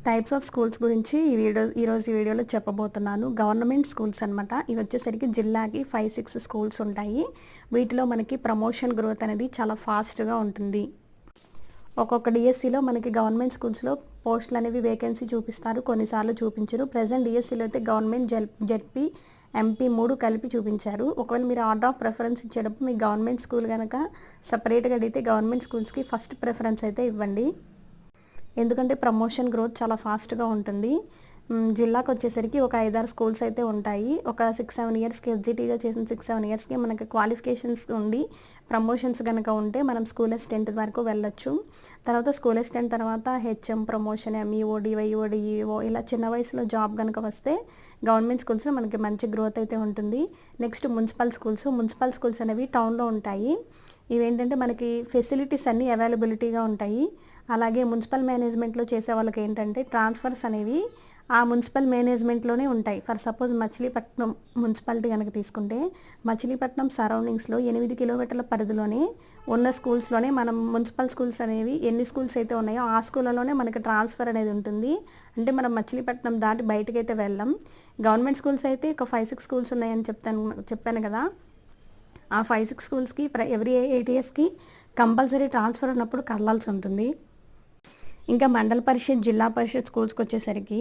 Types of schools గురించి ఈరోజు ఈ వీడియోలో చెప్పబోతున్నాను. గవర్నమెంట్ స్కూల్స్ అనమాట. ఇవి వచ్చేసరికి జిల్లాకి 5-6 స్కూల్స్ ఉంటాయి. వీటిలో మనకి ప్రమోషన్ గ్రోత్ అనేది చాలా ఫాస్ట్గా ఉంటుంది. ఒక్కొక్క డిఎస్సిలో మనకి గవర్నమెంట్ స్కూల్స్లో పోస్టులు అనేవి వేకెన్సీ చూపిస్తారు, కొన్నిసార్లు చూపించరు. ప్రజెంట్ డిఎస్సిలో అయితే గవర్నమెంట్ జెడ్పీ ఎంపీ 3 కలిపి చూపించారు. ఒకవేళ మీరు ఆర్డర్ ఆఫ్ ప్రిఫరెన్స్ ఇచ్చేటప్పుడు మీకు గవర్నమెంట్ స్కూల్ కనుక సపరేట్గా అడిగితే గవర్నమెంట్ స్కూల్స్కి ఫస్ట్ ప్రిఫరెన్స్ అయితే ఇవ్వండి. ఎందుకంటే ప్రమోషన్ గ్రోత్ చాలా ఫాస్ట్గా ఉంటుంది. జిల్లాకు వచ్చేసరికి ఒక 5-6 స్కూల్స్ అయితే ఉంటాయి. ఒక 6-7 ఇయర్స్కి ఎస్జిటిగా చేసిన 6-7 ఇయర్స్కి మనకి క్వాలిఫికేషన్స్ ఉండి ప్రమోషన్స్ కనుక ఉంటే మనం స్కూల్ అసిస్టెంట్ వరకు వెళ్ళొచ్చు. తర్వాత స్కూల్ అసిస్టెంట్ తర్వాత HM promotion, MEO, DYO, DEO ఇలా చిన్న వయసులో జాబ్ కనుక వస్తే గవర్నమెంట్ స్కూల్స్లో మనకి మంచి గ్రోత్ అయితే ఉంటుంది. నెక్స్ట్ మున్సిపల్ స్కూల్స్ అనేవి టౌన్లో ఉంటాయి. ఇవేంటంటే మనకి ఫెసిలిటీస్ అన్నీ అవైలబిలిటీగా ఉంటాయి. అలాగే మున్సిపల్ మేనేజ్మెంట్లో చేసే వాళ్ళకి ఏంటంటే ట్రాన్స్ఫర్స్ అనేవి ఆ మున్సిపల్ మేనేజ్మెంట్లోనే ఉంటాయి. ఫర్ సపోజ్ మచిలీపట్నం మున్సిపాలిటీ కనుక తీసుకుంటే మచిలీపట్నం సరౌండింగ్స్లో 8 కిలోమీటర్ల పరిధిలోనే ఉన్న స్కూల్స్లోనే మనం మున్సిపల్ స్కూల్స్ అనేవి ఎన్ని స్కూల్స్ అయితే ఉన్నాయో ఆ స్కూళ్ళలోనే మనకి ట్రాన్స్ఫర్ అనేది ఉంటుంది. అంటే మనం మచిలీపట్నం దాటి బయటకైతే వెళ్ళాం. గవర్నమెంట్ స్కూల్స్ అయితే ఒక 5-6 స్కూల్స్ ఉన్నాయని చెప్పాను కదా. ఆ 5-6 స్కూల్స్కి ఎవ్రీ 8 ఇయర్స్కి కంపల్సరీ ట్రాన్స్ఫర్ ఉన్నప్పుడు కదలాల్సి ఉంటుంది. ఇంకా మండల పరిషత్, జిల్లా పరిషత్ స్కూల్స్కి వచ్చేసరికి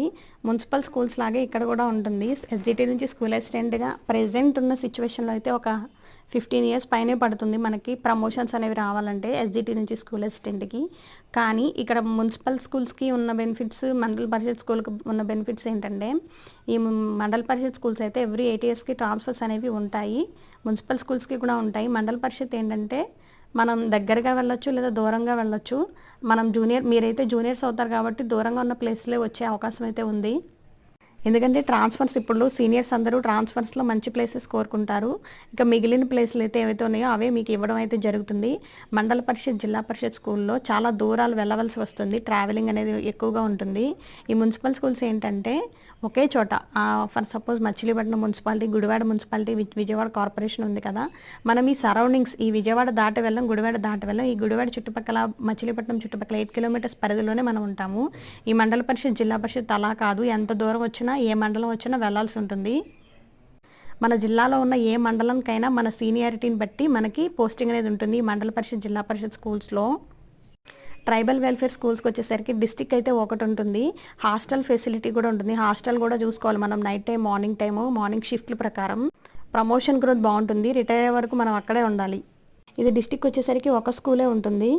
మున్సిపల్ స్కూల్స్ లాగే ఇక్కడ కూడా ఉంటుంది. ఎస్జిటి నుంచి స్కూల్ అసిస్టెంట్గా ప్రెజెంట్ ఉన్న సిచ్యువేషన్లో అయితే ఒక 15 ఇయర్స్ పైనే పడుతుంది మనకి ప్రమోషన్స్ అనేవి రావాలంటే ఎస్జిటి నుంచి స్కూల్ అసిస్టెంట్కి. కానీ ఇక్కడ మున్సిపల్ స్కూల్స్కి ఉన్న బెనిఫిట్స్, మండల పరిషత్ స్కూల్కి ఉన్న బెనిఫిట్స్ ఏంటంటే ఈ మండల పరిషత్ స్కూల్స్ అయితే ఎవ్రీ 8 ఇయర్స్కి ట్రాన్స్ఫర్స్ అనేవి ఉంటాయి. మున్సిపల్ స్కూల్స్కి కూడా ఉంటాయి. మండల పరిషత్ ఏంటంటే మనం దగ్గరగా వెళ్ళొచ్చు లేదా దూరంగా వెళ్ళొచ్చు. మీరైతే జూనియర్స్ అవుతారు కాబట్టి దూరంగా ఉన్న ప్లేస్లే వచ్చే అవకాశం అయితే ఉంది. ఎందుకంటే ట్రాన్స్ఫర్స్ ఇప్పుడు సీనియర్స్ అందరూ ట్రాన్స్ఫర్స్లో మంచి ప్లేసెస్ కోరుకుంటారు. ఇక మిగిలిన ప్లేస్లు అయితే ఏవైతే ఉన్నాయో అవే మీకు ఇవ్వడం అయితే జరుగుతుంది. మండల పరిషత్, జిల్లా పరిషత్ స్కూల్లో చాలా దూరాలు వెళ్ళవలసి వస్తుంది. ట్రావెలింగ్ అనేది ఎక్కువగా ఉంటుంది. ఈ మున్సిపల్ స్కూల్స్ ఏంటంటే ఒకే చోట, for suppose Machilipatnam municipality, Gudivada municipality, Vijayawada corporation ఉంది కదా. మనం ఈ సరౌండింగ్స్, ఈ విజయవాడ దాటి వెళ్ళం, గుడివాడ దాటి వెళ్ళం, ఈ గుడివాడ చుట్టుపక్కల, మచిలీపట్నం చుట్టుపక్కల 8 కిలోమీటర్స్ పరిధిలోనే మనం ఉంటాము. ఈ మండల పరిషత్, జిల్లా పరిషత్ అలా కాదు. ఎంత దూరం వచ్చినా, ఏ మండలం వచ్చినా వెళ్లాల్సి ఉంటుంది. మన జిల్లాలో ఉన్న ఏ మండలంకైనా మన సీనియారిటీని బట్టి మనకి పోస్టింగ్ అనేది ఉంటుంది. మండల పరిషత్, జిల్లా పరిషత్ స్కూల్స్లో ట్రైబల్ వెల్ఫేర్ స్కూల్స్కి వచ్చేసరికి డిస్టిక్ అయితే ఒకటి ఉంటుంది. హాస్టల్ ఫెసిలిటీ కూడా ఉంటుంది. హాస్టల్ కూడా చూసుకోవాలి మనం. నైట్ టైం, మార్నింగ్ షిఫ్ట్ల ప్రకారం ప్రమోషన్ గ్రోత్ బాగుంటుంది. రిటైర్ అయ్యే వరకు మనం అక్కడే ఉండాలి. ఇది డిస్టిక్ వచ్చేసరికి ఒక స్కూలే ఉంటుంది.